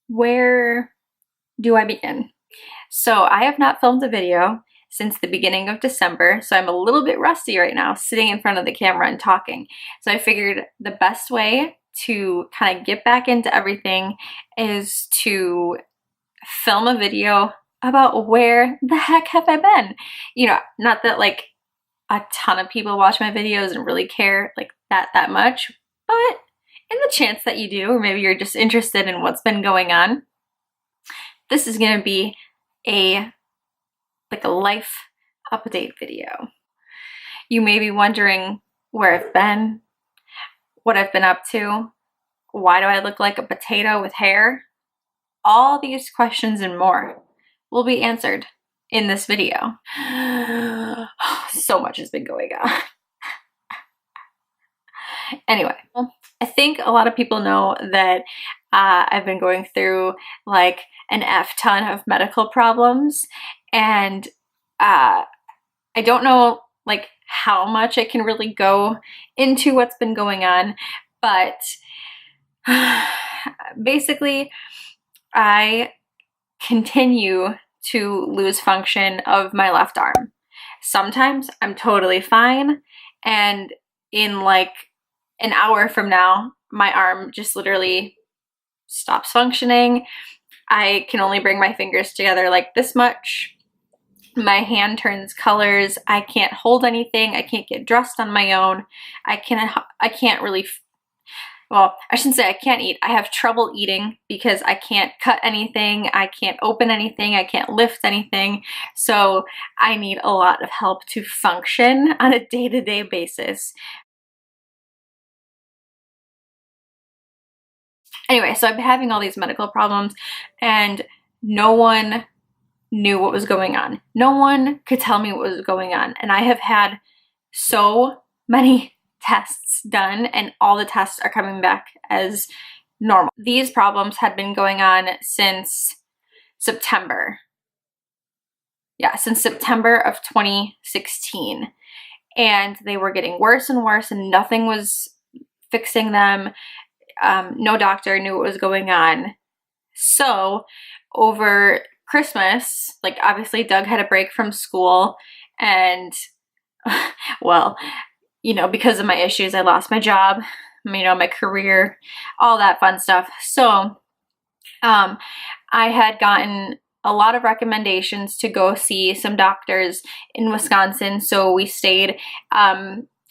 where do I begin? So I have not filmed a video since the beginning of December, so I'm a little bit rusty right now sitting in front of the camera and talking. So I figured the best way to kind of get back into everything is to film a video about where the heck have I been. You know, not that like a ton of people watch my videos and really care like that much, but in the chance that you do, or maybe you're just interested in what's been going on, this is going to be a life update video. You may be wondering where I've been, what I've been up to, why do I look like a potato with hair? All these questions and more will be answered in this video. So much has been going on. Anyway, I think a lot of people know that I've been going through like an F ton of medical problems, and I don't know like how much I can really go into what's been going on, but basically I continue to lose function of my left arm. Sometimes I'm totally fine, and in like an hour from now, my arm just literally stops functioning. I can only bring my fingers together like this much. My hand turns colors. I can't hold anything. I can't get dressed on my own. I can't really, well, I shouldn't say I can't eat. I have trouble eating because I can't cut anything. I can't open anything. I can't lift anything. So I need a lot of help to function on a day-to-day basis. Anyway, so I've been having all these medical problems and no one knew what was going on. No one could tell me what was going on. And I have had so many tests done and all the tests are coming back as normal. These problems had been going on since September. Yeah, since September of 2016. And they were getting worse and worse and nothing was fixing them. No doctor knew what was going on. So over Christmas, like obviously Doug had a break from school and well, you know, because of my issues, I lost my job, you know, my career, all that fun stuff. So I had gotten a lot of recommendations to go see some doctors in Wisconsin. So we stayed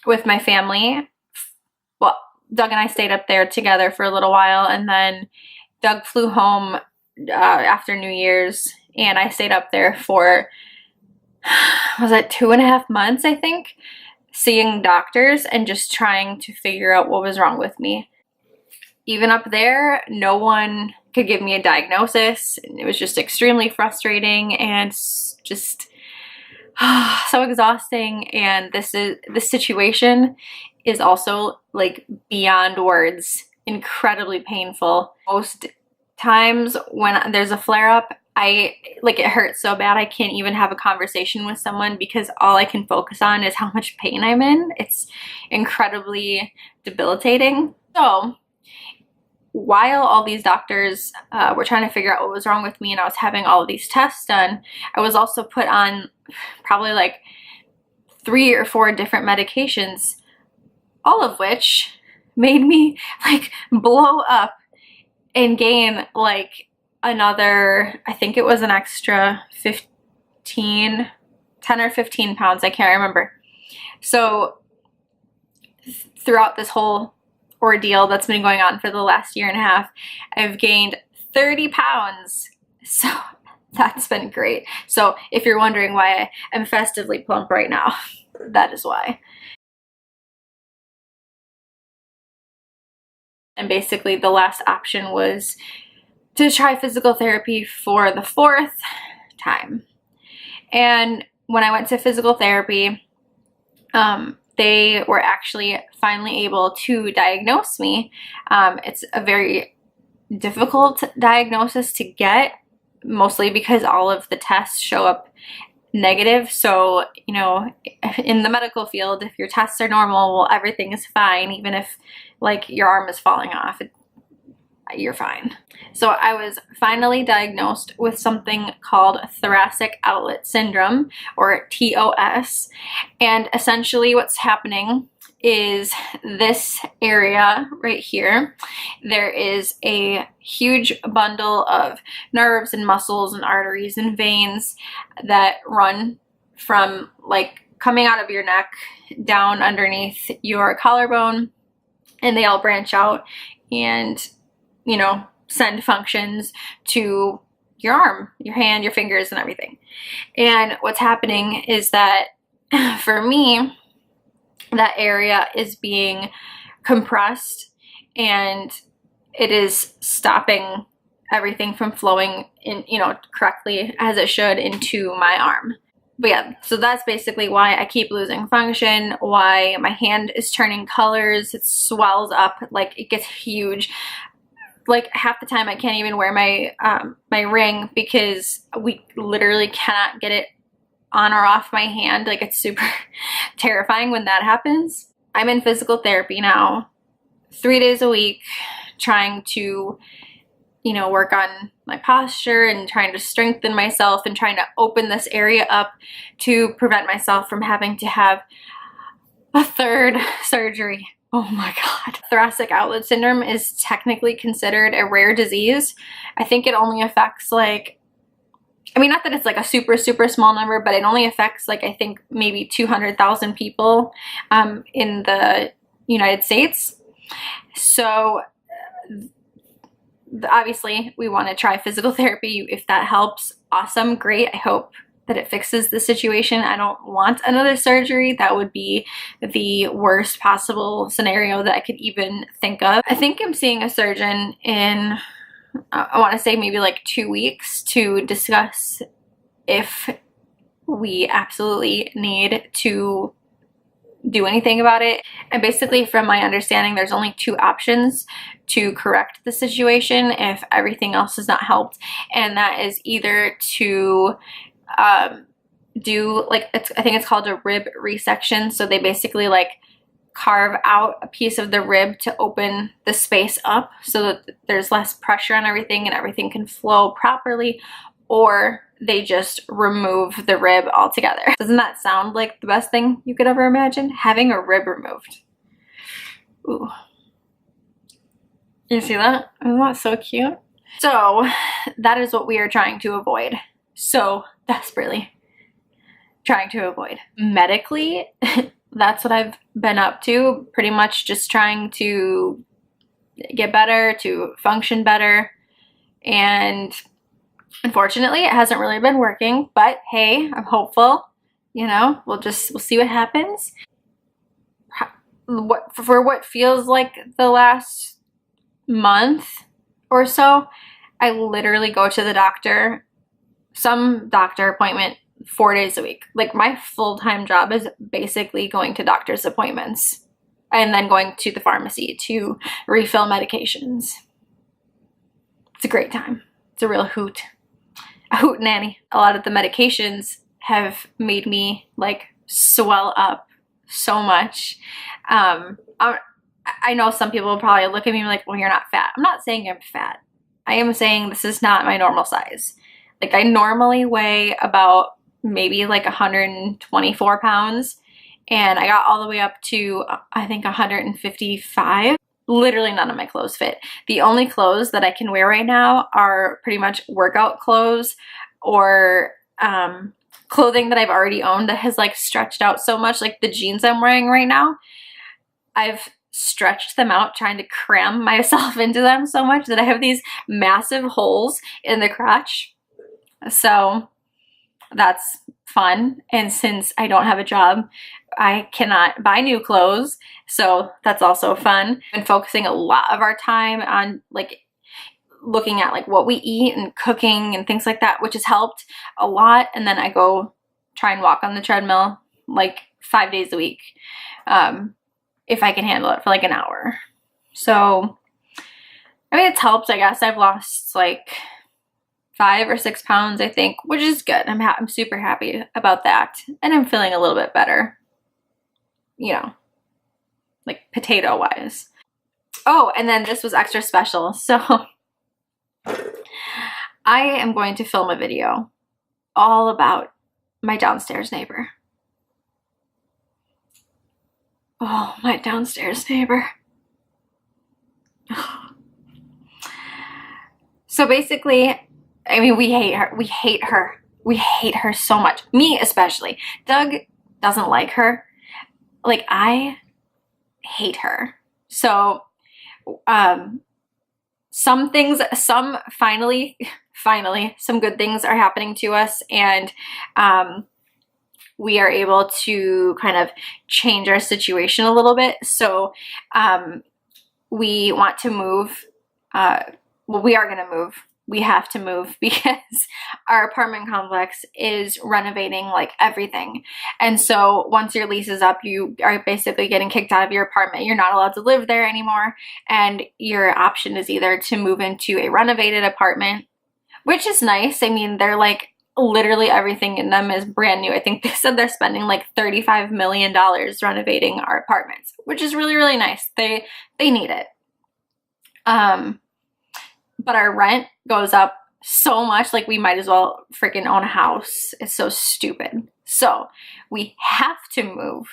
with my family. Well, Doug and I stayed up there together for a little while, and then Doug flew home after New Year's, and I stayed up there for, was it 2.5 months, I think, seeing doctors and just trying to figure out what was wrong with me. Even up there, no one could give me a diagnosis. It was just extremely frustrating and just so exhausting. And this situation is also like beyond words, incredibly painful. Most times when there's a flare-up, it hurts so bad I can't even have a conversation with someone because all I can focus on is how much pain I'm in. It's incredibly debilitating. So while all these doctors were trying to figure out what was wrong with me and I was having all of these tests done, I was also put on probably like 3 or 4 different medications, all of which made me like blow up and gain like another, I think it was an extra 10 or 15 pounds, I can't remember. So throughout this whole ordeal that's been going on for the last 1.5 years, I've gained 30 pounds. So that's been great. So if you're wondering why I'm festively plump right now, that is why. And basically the last option was to try physical therapy for the 4th time. And when I went to physical therapy, they were actually finally able to diagnose me. It's a very difficult diagnosis to get, mostly because all of the tests show up negative. So, you know, in the medical field, if your tests are normal, well, everything is fine, even if like your arm is falling off. you're fine. So I was finally diagnosed with something called thoracic outlet syndrome, or TOS. And essentially what's happening is this area right here, there is a huge bundle of nerves and muscles and arteries and veins that run from like coming out of your neck down underneath your collarbone, and they all branch out and, you know, send functions to your arm, your hand, your fingers, and everything. And what's happening is that for me, that area is being compressed and it is stopping everything from flowing in, you know, correctly as it should into my arm. But yeah, so that's basically why I keep losing function, why my hand is turning colors, it swells up, like it gets huge. Like half the time I can't even wear my my ring because we literally cannot get it on or off my hand. Like it's super terrifying when that happens. I'm in physical therapy now 3 days a week, trying to, you know, work on my posture and trying to strengthen myself and trying to open this area up to prevent myself from having to have a third surgery. Oh my God. Thoracic outlet syndrome is technically considered a rare disease. I think it only affects like, I mean, not that it's like a super, super small number, but it only affects like, I think maybe 200,000 people in the United States. So obviously we want to try physical therapy. If that helps, awesome, great. I hope that it fixes the situation. I don't want another surgery. That would be the worst possible scenario that I could even think of. I think I'm seeing a surgeon in, I want to say maybe like 2 weeks to discuss if we absolutely need to do anything about it. And basically, from my understanding, there's only 2 options to correct the situation if everything else has not helped, and that is either to do like, I think it's called a rib resection. So they basically like carve out a piece of the rib to open the space up so that there's less pressure on everything and everything can flow properly, or they just remove the rib altogether. Doesn't that sound like the best thing you could ever imagine? Having a rib removed. Ooh. You see that? Isn't that so cute? So that is what we are trying to avoid. So desperately trying to avoid. Medically, that's what I've been up to. Pretty much just trying to get better, to function better. And unfortunately, it hasn't really been working, but hey, I'm hopeful. You know, we'll see what happens. For what feels like the last month or so, I literally go to the doctor, some doctor appointment 4 days a week. Like my full-time job is basically going to doctor's appointments and then going to the pharmacy to refill medications. It's a great time. It's a real hoot. A hoot nanny. A lot of the medications have made me like swell up so much. I know some people will probably look at me like, well, you're not fat. I'm not saying I'm fat. I am saying this is not my normal size. Like I normally weigh about maybe like 124 pounds, and I got all the way up to I think 155. Literally none of my clothes fit. The only clothes that I can wear right now are pretty much workout clothes or clothing that I've already owned that has like stretched out so much. Like the jeans I'm wearing right now, I've stretched them out trying to cram myself into them so much that I have these massive holes in the crotch. So that's fun. And since I don't have a job, I cannot buy new clothes. So that's also fun. I've been focusing a lot of our time on like looking at like what we eat and cooking and things like that, which has helped a lot. And then I go try and walk on the treadmill like 5 days a week. If I can handle it for like an hour. So, I mean, it's helped, I guess. I've lost like 5 or 6 pounds, I think, which is good. I'm super happy about that. And I'm feeling a little bit better, you know, like potato wise. Oh, and then this was extra special. So I am going to film a video all about my downstairs neighbor. Oh, my downstairs neighbor. So basically, I mean, we hate her. We hate her. We hate her so much. Me especially. Doug doesn't like her. Like, I hate her. So, some finally, some good things are happening to us, and we are able to kind of change our situation a little bit. So, we want to move. Well, we are going to move. We have to move because our apartment complex is renovating like everything. And so once your lease is up, you are basically getting kicked out of your apartment. You're not allowed to live there anymore. And your option is either to move into a renovated apartment, which is nice. I mean, they're like literally everything in them is brand new. I think they said they're spending like $35 million renovating our apartments, which is really, really nice. They need it. But our rent goes up so much, like we might as well freaking own a house. It's so stupid. So we have to move,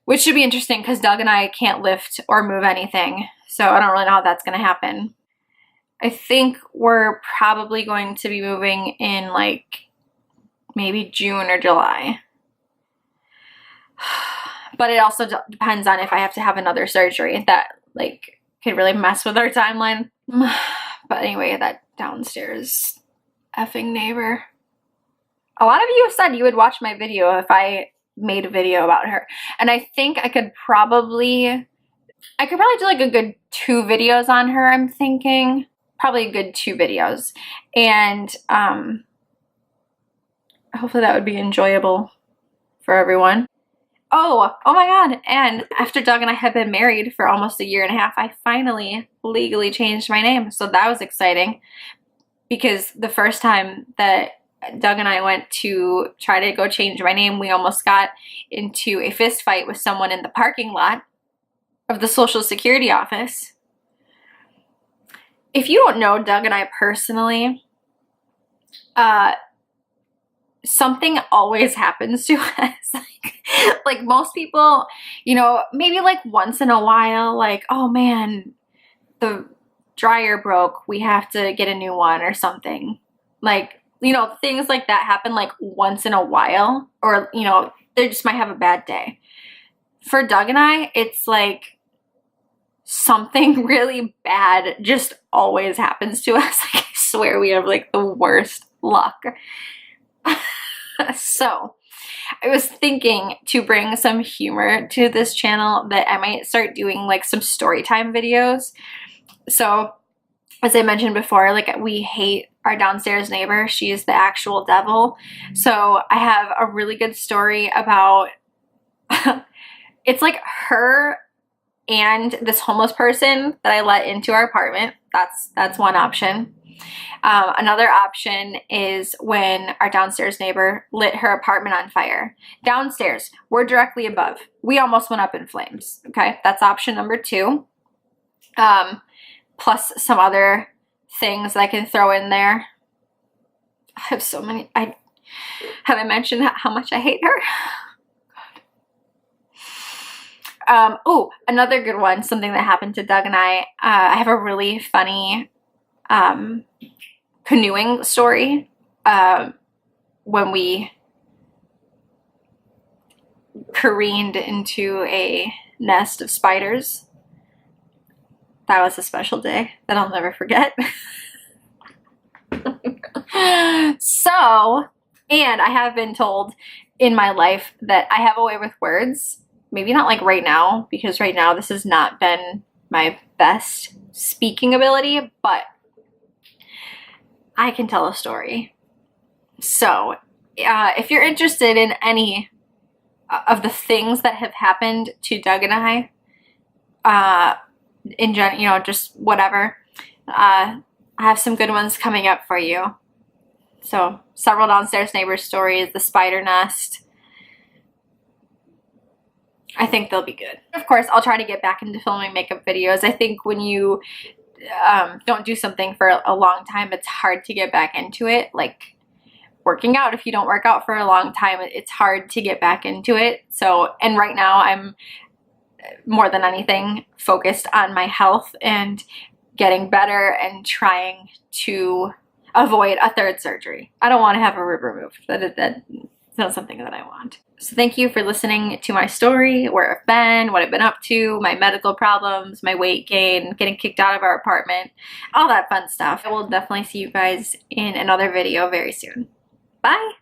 which should be interesting because Doug and I can't lift or move anything. So I don't really know how that's going to happen. I think we're probably going to be moving in like maybe June or July. But it also depends on if I have to have another surgery. That like could really mess with our timeline. But anyway, that downstairs effing neighbor. A lot of you have said you would watch my video if I made a video about her. And I think I could probably do like a good 2 videos on her, I'm thinking. Probably a good 2 videos. And hopefully that would be enjoyable for everyone. Oh my God. And after Doug and I had been married for almost a year and a half, I finally legally changed my name. So that was exciting because the first time that Doug and I went to try to go change my name, we almost got into a fist fight with someone in the parking lot of the Social Security office. If you don't know Doug and I personally, something always happens to us. Like most people, you know, maybe like once in a while, like, oh man, the dryer broke, we have to get a new one or something. Like, you know, things like that happen like once in a while, or, you know, they just might have a bad day. For Doug and I, it's like something really bad just always happens to us. Like, I swear we have like the worst luck. So I was thinking to bring some humor to this channel, that I might start doing like some story time videos. So as I mentioned before, like we hate our downstairs neighbor. She is the actual devil. So I have a really good story about it's like her and this homeless person that I let into our apartment. That's one option. Another option is when our downstairs neighbor lit her apartment on fire. Downstairs, we're directly above. We almost went up in flames. Okay, that's option number 2. Plus some other things that I can throw in there. I have so many. Have I mentioned how much I hate her? Oh, another good one, something that happened to Doug and I have a really funny canoeing story when we careened into a nest of spiders. That was a special day that I'll never forget. So, and I have been told in my life that I have a way with words. Maybe not like right now, because right now this has not been my best speaking ability, but I can tell a story. So if you're interested in any of the things that have happened to Doug and I, in general, you know, just whatever, I have some good ones coming up for you. So several downstairs neighbor stories, the spider nest. I think they'll be good. Of course, I'll try to get back into filming makeup videos. I think when you don't do something for a long time, it's hard to get back into it. Like working out, if you don't work out for a long time, it's hard to get back into it. So, and right now I'm more than anything focused on my health and getting better and trying to avoid a third surgery. I don't want to have a rib removed. That's not something that I want. So thank you for listening to my story, where I've been, what I've been up to, my medical problems, my weight gain, getting kicked out of our apartment, all that fun stuff. I will definitely see you guys in another video very soon. Bye!